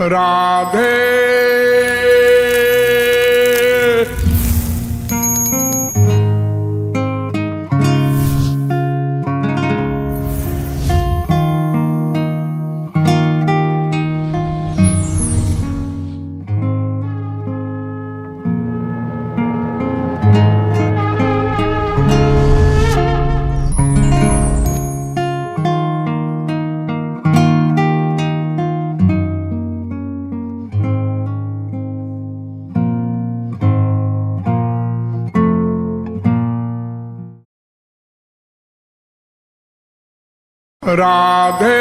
राधे राधे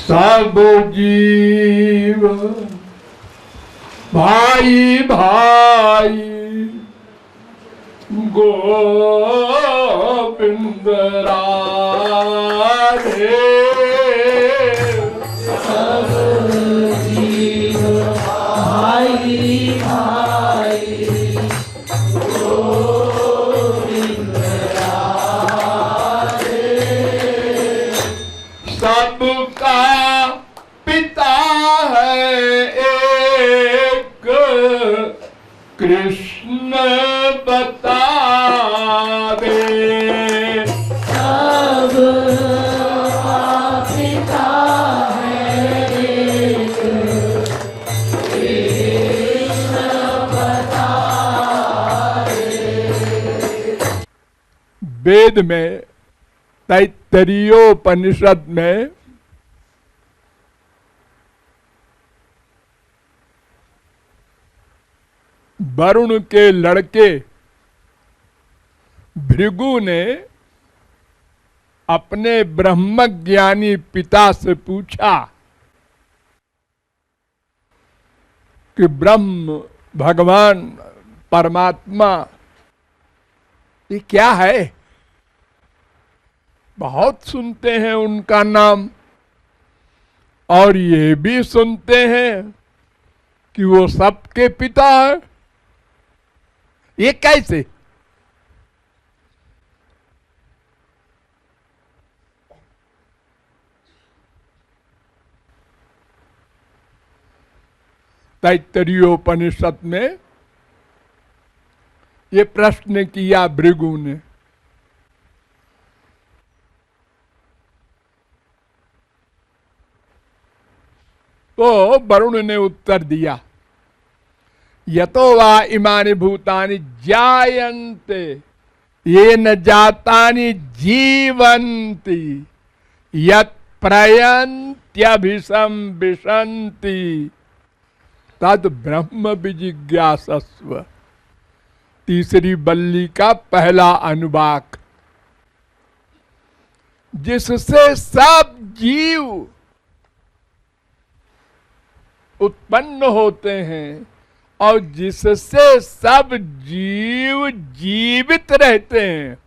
सब जीव भाई भाई गोविंद राधे सबका पिता है एक कृष्ण बता दे। सबका पिता है एक कृष्ण बता दे। वेद में तैत्तरीयोपनिषद में वरुण के लड़के भृगु ने अपने ब्रह्मज्ञानी पिता से पूछा कि ब्रह्म भगवान परमात्मा ये क्या है? बहुत सुनते हैं उनका नाम और ये भी सुनते हैं कि वो सबके पिता है। ये कैसे? तैत्तरीयोपनिषद में ये प्रश्न किया भृगु ने। तो वरुण ने उत्तर दिया, यतो वा इमानि भूतानि जायन्ते येन जातानि जीवन्ति यत् प्रयन्त्यभिसंविशन्ति तद ब्रह्म विजिज्ञासस्व। तीसरी बल्ली का पहला अनुवाक। जिससे सब जीव उत्पन्न होते हैं और जिससे सब जीव जीवित रहते हैं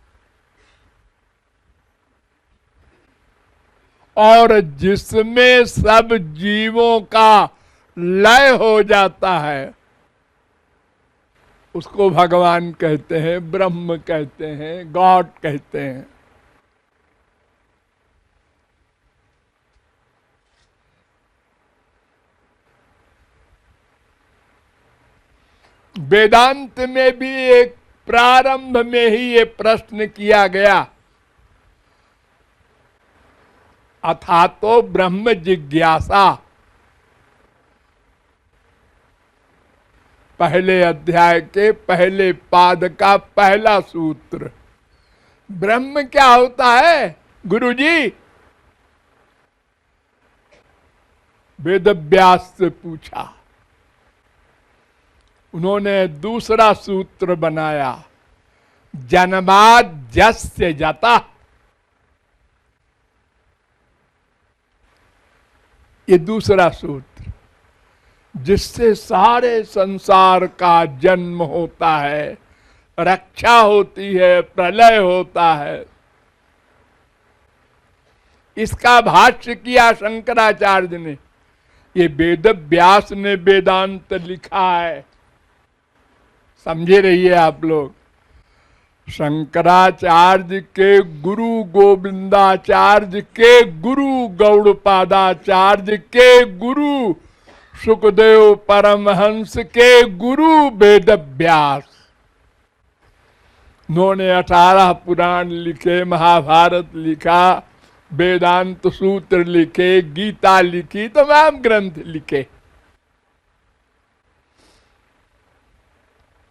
और जिसमें सब जीवों का लय हो जाता है उसको भगवान कहते हैं, ब्रह्म कहते हैं, गॉड कहते हैं। वेदांत में भी एक प्रारंभ में ही ये प्रश्न किया गया, अथातो ब्रह्म जिज्ञासा। पहले अध्याय के पहले पाद का पहला सूत्र। ब्रह्म क्या होता है गुरुजी? वेदव्यास से पूछा। उन्होंने दूसरा सूत्र बनाया, जन्माद् यस्य जाता। ये दूसरा सूत्र, जिससे सारे संसार का जन्म होता है, रक्षा होती है, प्रलय होता है। इसका भाष्य किया शंकराचार्य ने, ये वेद व्यास ने वेदांत लिखा है, समझे रहिए आप लोग। शंकराचार्य के गुरु गोविंदाचार्य के गुरु गौड़पादाचार्य के गुरु सुखदेव परमहंस के गुरु वेद व्यास। उन्होंने 18 पुराण लिखे, महाभारत लिखा, वेदांत सूत्र लिखे, गीता लिखी, तमाम ग्रंथ लिखे।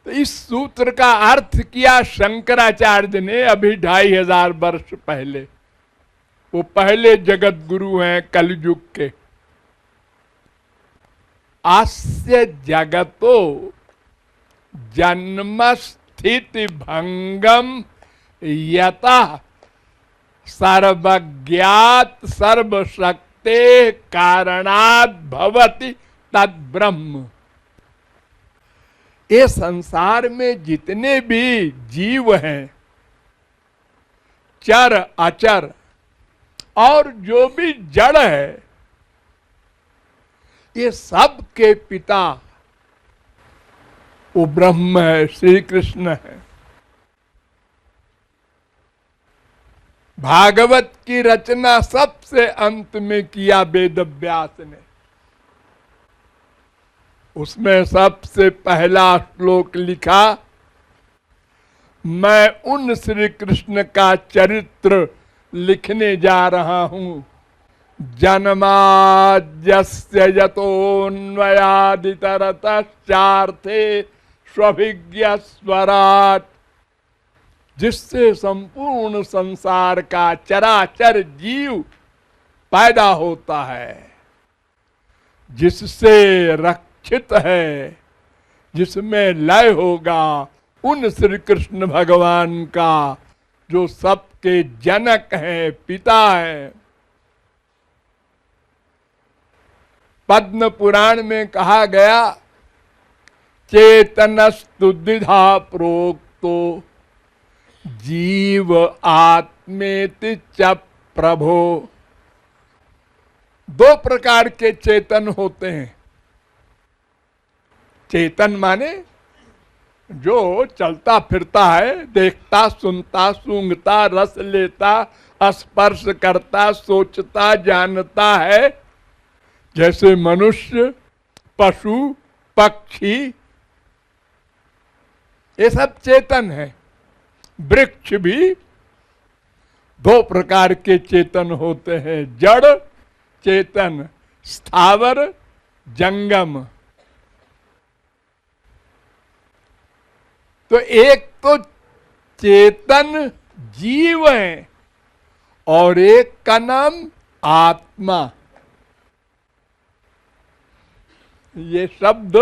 तो इस सूत्र का अर्थ किया शंकराचार्य ने अभी 2500 वर्ष पहले। वो पहले जगत गुरु हैं कलयुग के। आस्य जगतो जन्म स्थिति भंगम यतः सर्वज्ञात सर्वशक्ते कारणात् भवति तद ब्रह्म। ये संसार में जितने भी जीव हैं, चर अचर और जो भी जड़ है, ये सब के पिता वो ब्रह्म है, श्री कृष्ण है। भागवत की रचना सबसे अंत में किया वेद व्यास ने। उसमें सबसे पहला श्लोक लिखा, मैं उन श्री कृष्ण का चरित्र लिखने जा रहा हूं, जन्माद्यस्य यतोऽन्वयादितरतश्चार्थे स्वभिज्ञ स्वराट, जिससे संपूर्ण संसार का चराचर जीव पैदा होता है, जिससे रक्षित है, जिसमें लय होगा उन श्री कृष्ण भगवान का, जो सबके जनक हैं, पिता हैं। पद्म पुराण में कहा गया, चेतनस्तु द्विधा प्रोक्तो जीव आत्मेति च प्रभो। दो प्रकार के चेतन होते हैं। चेतन माने जो चलता फिरता है, देखता सुनता सूंघता रस लेता स्पर्श करता सोचता जानता है, जैसे मनुष्य पशु पक्षी, ये सब चेतन है। वृक्ष भी दो प्रकार के चेतन होते हैं, जड़ चेतन, स्थावर जंगम। तो एक तो चेतन जीव है और एक का नाम आत्मा। ये शब्द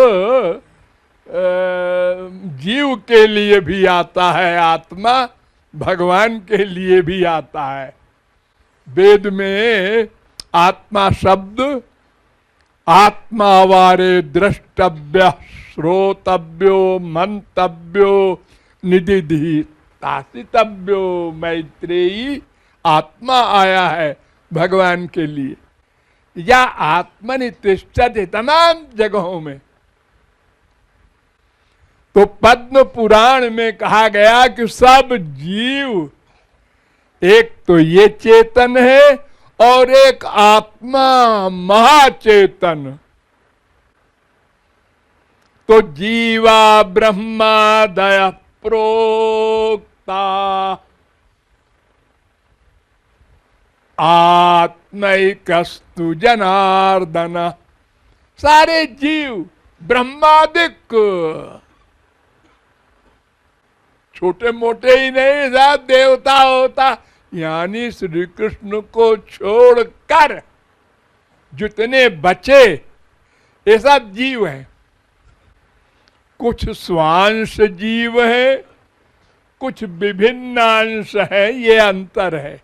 जीव के लिए भी आता है, आत्मा भगवान के लिए भी आता है। वेद में आत्मा शब्द आत्मावारे द्रष्टव्य श्रोतव्यो मंतव्यो निदिधितासितव्यो मैत्रेयी आत्मा आया है भगवान के लिए, या आत्मनि तिष्ठति तमाम जगहों में। तो पद्म पुराण में कहा गया कि सब जीव, एक तो ये चेतन है और एक आत्मा महाचेतन। तो जीवा ब्रह्मादय प्रोक्ता आत्मैकस्तु जनार्दन। सारे जीव ब्रह्मादिक, छोटे मोटे ही नहीं, सब देवता होता, यानी श्री कृष्ण को छोड़कर जितने बचे ये सब जीव हैं। कुछ स्वांश जीव है, कुछ विभिन्न अंश है, ये अंतर है।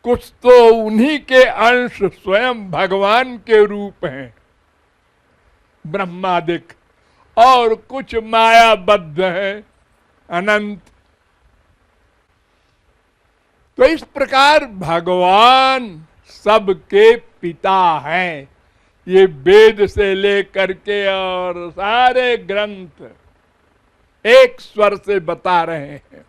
कुछ तो उन्हीं के अंश स्वयं भगवान के रूप हैं ब्रह्मादिक, और कुछ मायाबद्ध है अनंत। तो इस प्रकार भगवान सबके पिता हैं, ये वेद से लेकर के और सारे ग्रंथ एक स्वर से बता रहे हैं।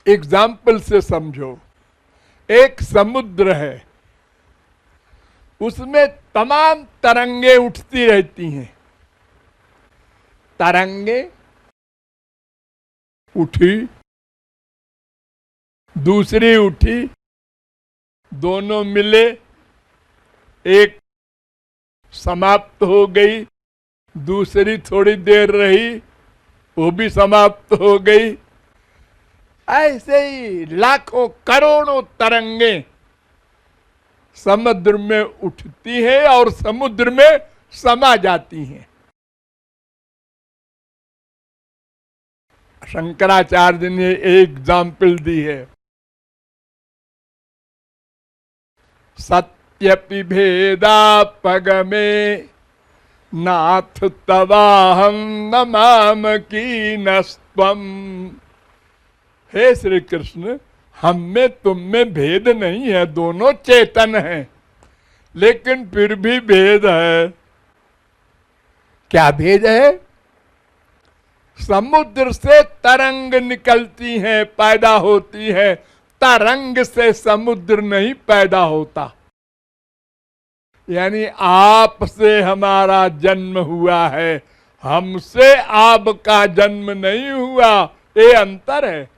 एग्जाम्पल से समझो, एक समुद्र है, उसमें तमाम तरंगे उठती रहती हैं। तरंगे उठी, दूसरी उठी, दोनों मिले, एक समाप्त हो गई, दूसरी थोड़ी देर रही, वो भी समाप्त हो गई। ऐसे ही लाखों करोड़ों तरंगे समुद्र में उठती हैं और समुद्र में समा जाती हैं। शंकराचार्य ने एक एग्जाम्पल दी है, सत्यपि भेदापगमे नाथ तवाहम नमाम कीनस्त्वम। हे श्री कृष्ण, हम में तुम में भेद नहीं है, दोनों चेतन हैं, लेकिन फिर भी भेद है। क्या भेद है? समुद्र से तरंग निकलती हैं, पैदा होती है, तरंग से समुद्र नहीं पैदा होता। यानी आपसे हमारा जन्म हुआ है, हमसे आपका जन्म नहीं हुआ, ये अंतर है।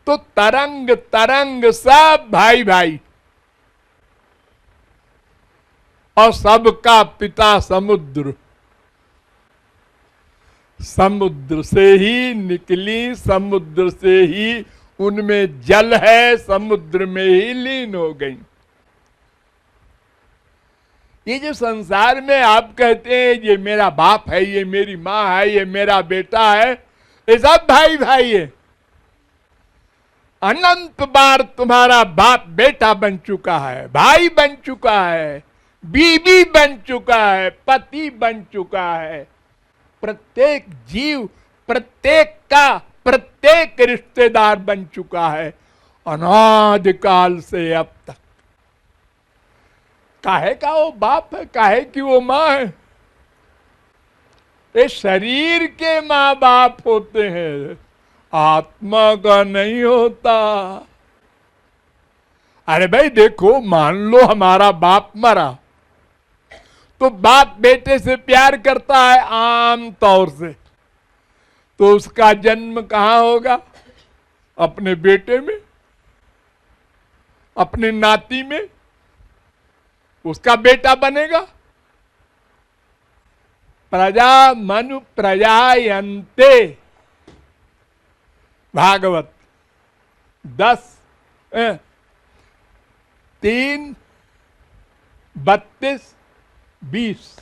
तो तरंग तरंग सब भाई भाई, और सबका पिता समुद्र। समुद्र से ही निकली, समुद्र से ही उनमें जल है, समुद्र में ही लीन हो गई। ये जो संसार में आप कहते हैं ये मेरा बाप है, ये मेरी माँ है, ये मेरा बेटा है, ये सब भाई भाई है। अनंत बार तुम्हारा बाप बेटा बन चुका है, भाई बन चुका है, बीवी बन चुका है, पति बन चुका है। प्रत्येक जीव प्रत्येक का प्रत्येक रिश्तेदार बन चुका है अनादिकाल से अब तक। काहे का वो बाप है, काहे की वो माँ है? ये शरीर के माँ बाप होते हैं, आत्मा का नहीं होता। अरे भाई देखो, मान लो हमारा बाप मरा, तो बाप बेटे से प्यार करता है आम तौर से, तो उसका जन्म कहां होगा? अपने बेटे में, अपने नाती में, उसका बेटा बनेगा। प्रजा मनु प्रजायन्ते, भागवत 10:3-32-20।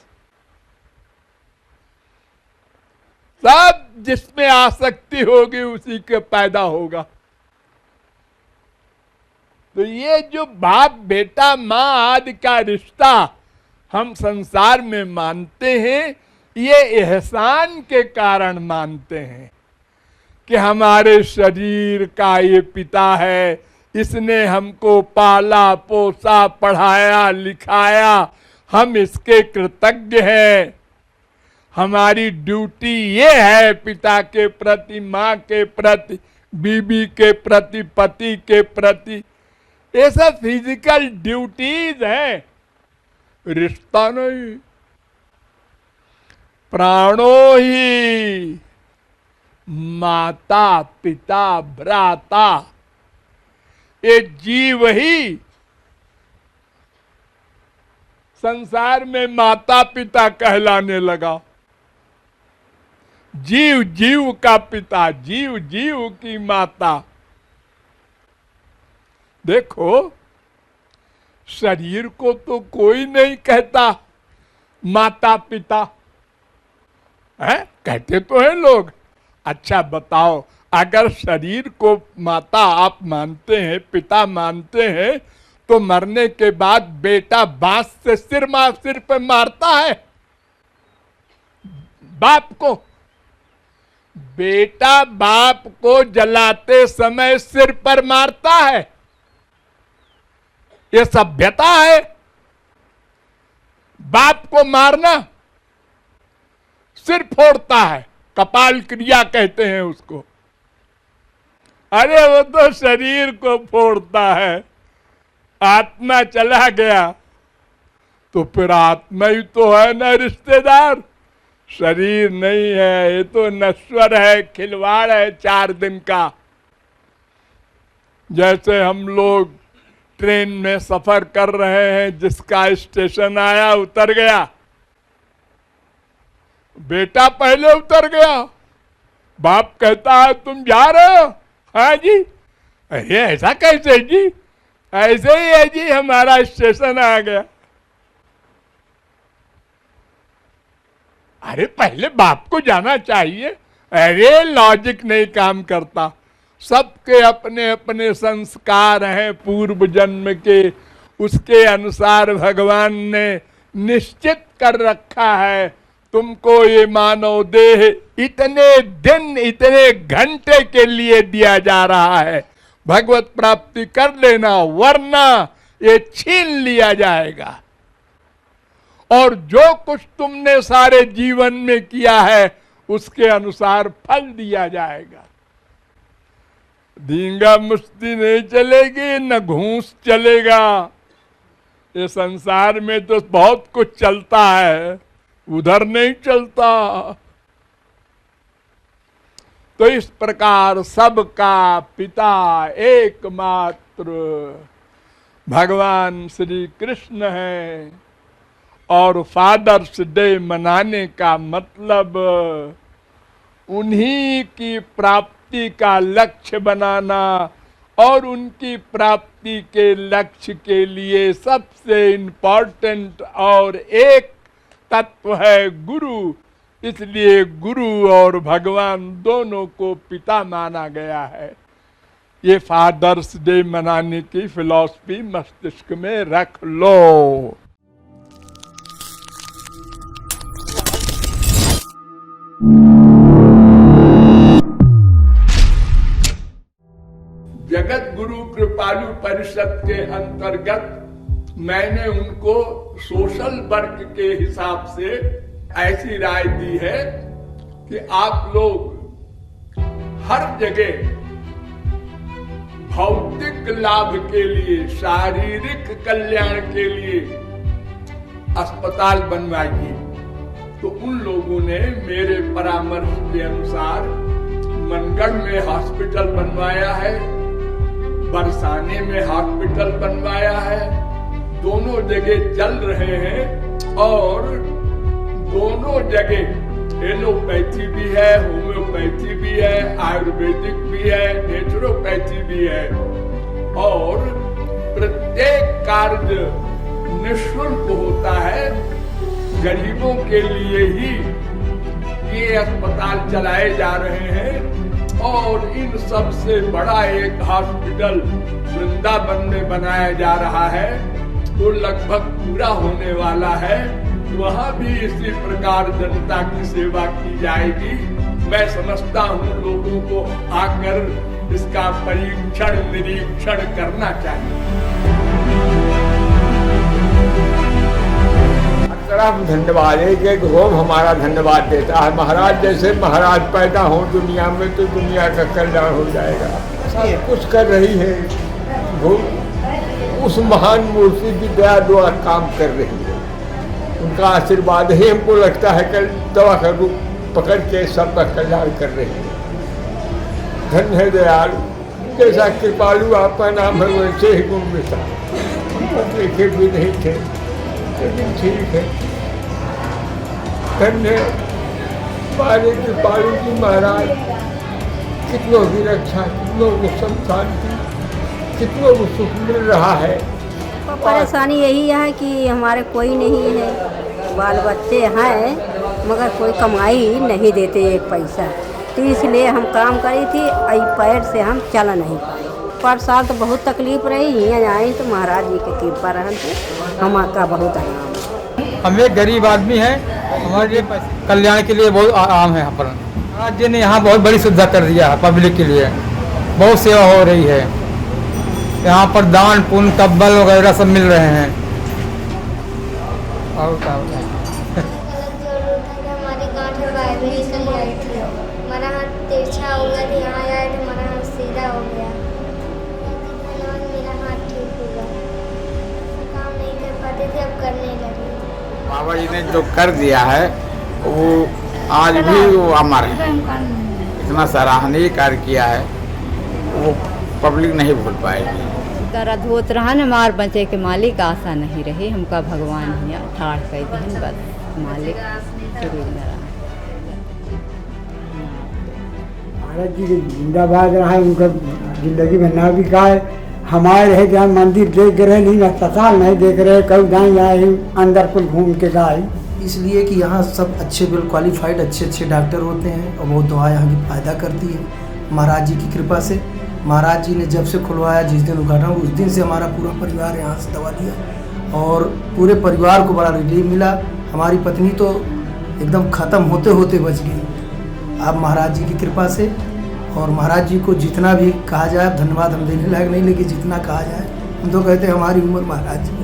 सब जिसमें आसक्ति होगी उसी के पैदा होगा। तो ये जो बाप बेटा माँ आदि का रिश्ता हम संसार में मानते हैं, ये एहसान के कारण मानते हैं कि हमारे शरीर का ये पिता है, इसने हमको पाला पोसा पढ़ाया लिखाया, हम इसके कृतज्ञ हैं। हमारी ड्यूटी ये है पिता के प्रति, माँ के प्रति, बीबी के प्रति, पति के प्रति। ये सब फिजिकल ड्यूटीज है, रिश्ता नहीं। प्राणो ही माता पिता भ्राता, ये जीव ही संसार में माता पिता कहलाने लगा। जीव जीव का पिता, जीव जीव की माता। देखो, शरीर को तो कोई नहीं कहता माता पिता है, कहते तो हैं लोग। अच्छा बताओ, अगर शरीर को माता आप मानते हैं, पिता मानते हैं, तो मरने के बाद बेटा बांस से सिर पे मारता है बाप को? बेटा बाप को जलाते समय सिर पर मारता है, ये सभ्यता है? बाप को मारना, सिर फोड़ता है, कपाल क्रिया कहते हैं उसको। अरे वो तो शरीर को फोड़ता है, आत्मा चला गया तो फिर आत्मा ही तो है ना रिश्तेदार, शरीर नहीं है। ये तो नश्वर है, खिलवाड़ है 4 दिन का। जैसे हम लोग ट्रेन में सफर कर रहे हैं, जिसका स्टेशन आया उतर गया, बेटा पहले उतर गया, बाप कहता है तुम जा रहे हो? हाँ जी। अरे ऐसा कैसे जी? ऐसे ही है जी, हमारा स्टेशन आ गया। अरे पहले बाप को जाना चाहिए। अरे लॉजिक नहीं काम करता। सबके अपने अपने संस्कार हैं पूर्व जन्म के, उसके अनुसार भगवान ने निश्चित कर रखा है। तुमको ये मानव देह इतने दिन इतने घंटे के लिए दिया जा रहा है, भगवत प्राप्ति कर लेना, वरना ये छीन लिया जाएगा। और जो कुछ तुमने सारे जीवन में किया है उसके अनुसार फल दिया जाएगा। धींगा मुश्ती नहीं चलेगी, न घूस चलेगा। ये संसार में तो बहुत कुछ चलता है, उधर नहीं चलता। तो इस प्रकार सबका पिता एकमात्र भगवान श्री कृष्ण है। और फादर्स डे मनाने का मतलब उन्हीं की प्राप्ति का लक्ष्य बनाना, और उनकी प्राप्ति के लक्ष्य के लिए सबसे इम्पोर्टेंट और एक तत्व है गुरु। इसलिए गुरु और भगवान दोनों को पिता माना गया है। ये फादर्स डे मनाने की फिलॉसफी मस्तिष्क में रख लो। जगत गुरु कृपालु परिषद के अंतर्गत मैंने उनको सोशल वर्क के हिसाब से ऐसी राय दी है कि आप लोग हर जगह भौतिक लाभ के लिए, शारीरिक कल्याण के लिए अस्पताल बनवाइए। तो उन लोगों ने मेरे परामर्श के अनुसार मनगढ़ में हॉस्पिटल बनवाया है, बरसाने में हॉस्पिटल बनवाया है। दोनों जगह चल रहे हैं और दोनों जगह एलोपैथी भी है, होम्योपैथी भी है, आयुर्वेदिक भी है, नेचुरोपैथी भी है। और प्रत्येक कार्य निःशुल्क होता है। गरीबों के लिए ही ये अस्पताल चलाए जा रहे हैं। और इन सब से बड़ा एक हॉस्पिटल वृंदावन में बनाया जा रहा है, तो लगभग पूरा होने वाला है। वहां भी इसी प्रकार जनता की सेवा की जाएगी। मैं समझता हूँ लोगों को आकर इसका परीक्षण निरीक्षण करना चाहिए। धन्यवाद है कि रोम हमारा धन्यवाद देता है। महाराज जैसे महाराज पैदा हो दुनिया में तो दुनिया का कल्याण हो जाएगा। सब कुछ कर रही है वो, उस महान मूर्ति की दया दुआ काम कर रही है। उनका आशीर्वाद ही हमको लगता है कि दवा का रूप पकड़ के सबका कल्याण कर रही है। धन्य है दयालु, जैसा कृपालु आपका नाम है वैसे ही गुण बेटा। देखे भी नहीं थे लेकिन ठीक है। धन्य पाले कृपालु जी महाराज, कितनों की रक्षा, कितनों को शांति, कितनों को सुख मिल रहा है। परेशानी यही है कि हमारे कोई नहीं है, बाल बच्चे हैं मगर कोई कमाई नहीं देते एक पैसा। तो इसलिए हम काम करी थी, पैर से हम चल नहीं पाए। पर साल तो बहुत तकलीफ रही, यहाँ आए तो महाराज जी की कृपा रहन से हमारा बहुत आराम है। हम एक गरीब आदमी हैं, हमारे कल्याण के लिए बहुत आराम है यहाँ पर। राज्य ने यहाँ बहुत बड़ी सुविधा कर दिया है पब्लिक के लिए, बहुत सेवा हो रही है। यहाँ पर दान पुण्य कब्बल वगैरह सब मिल रहे हैं। और क्या होता है? हमारी गांठ में वाइब्रेशन आई थी, हमारा हाथ तिरछा हो गया था, यहाँ आया तो हमारा हाथ सीधा हो गया। धन्यवाद, मेरा हाथ ठीक हुआ। काम नहीं कर पाते थे, अब करने लगे। बाबा जी ने जो कर दिया है वो आज भी वो अमर है। इतना सराहनीय कार्य किया है वो पब्लिक नहीं भूल पाएगी। दर्द होत रहा न मार बचे के मालिक आशा नहीं रहे, हमका भगवान हिया ठाड़ कह दिन बस मालिक जरूर न रहा। महाराज जी जिंदाबाद रहा है, उनका जिंदगी में ना बिका है। हमारे रहे जहाँ मंदिर देख रहे नहीं, अस्पताल नहीं देख रहे, कभी दाएँ आए अंदर कुल घूम के जाए। इसलिए कि यहाँ सब अच्छे वेल क्वालिफाइड अच्छे डॉक्टर होते हैं और वो दवा यहाँ की फ़ायदा करती है महाराज जी की कृपा से। महाराज जी ने जब से खुलवाया, जिस दिन उद्घाटन उस दिन से हमारा पूरा परिवार यहाँ से दवा लिया और पूरे परिवार को बड़ा रिलीफ मिला। हमारी पत्नी तो एकदम ख़त्म होते होते बच गई अब महाराज जी की कृपा से। और महाराज जी को जितना भी कहा जाए धन्यवाद हम देने लायक नहीं, लेकिन जितना कहा जाए हम तो कहते हैं हमारी उम्र महाराज जी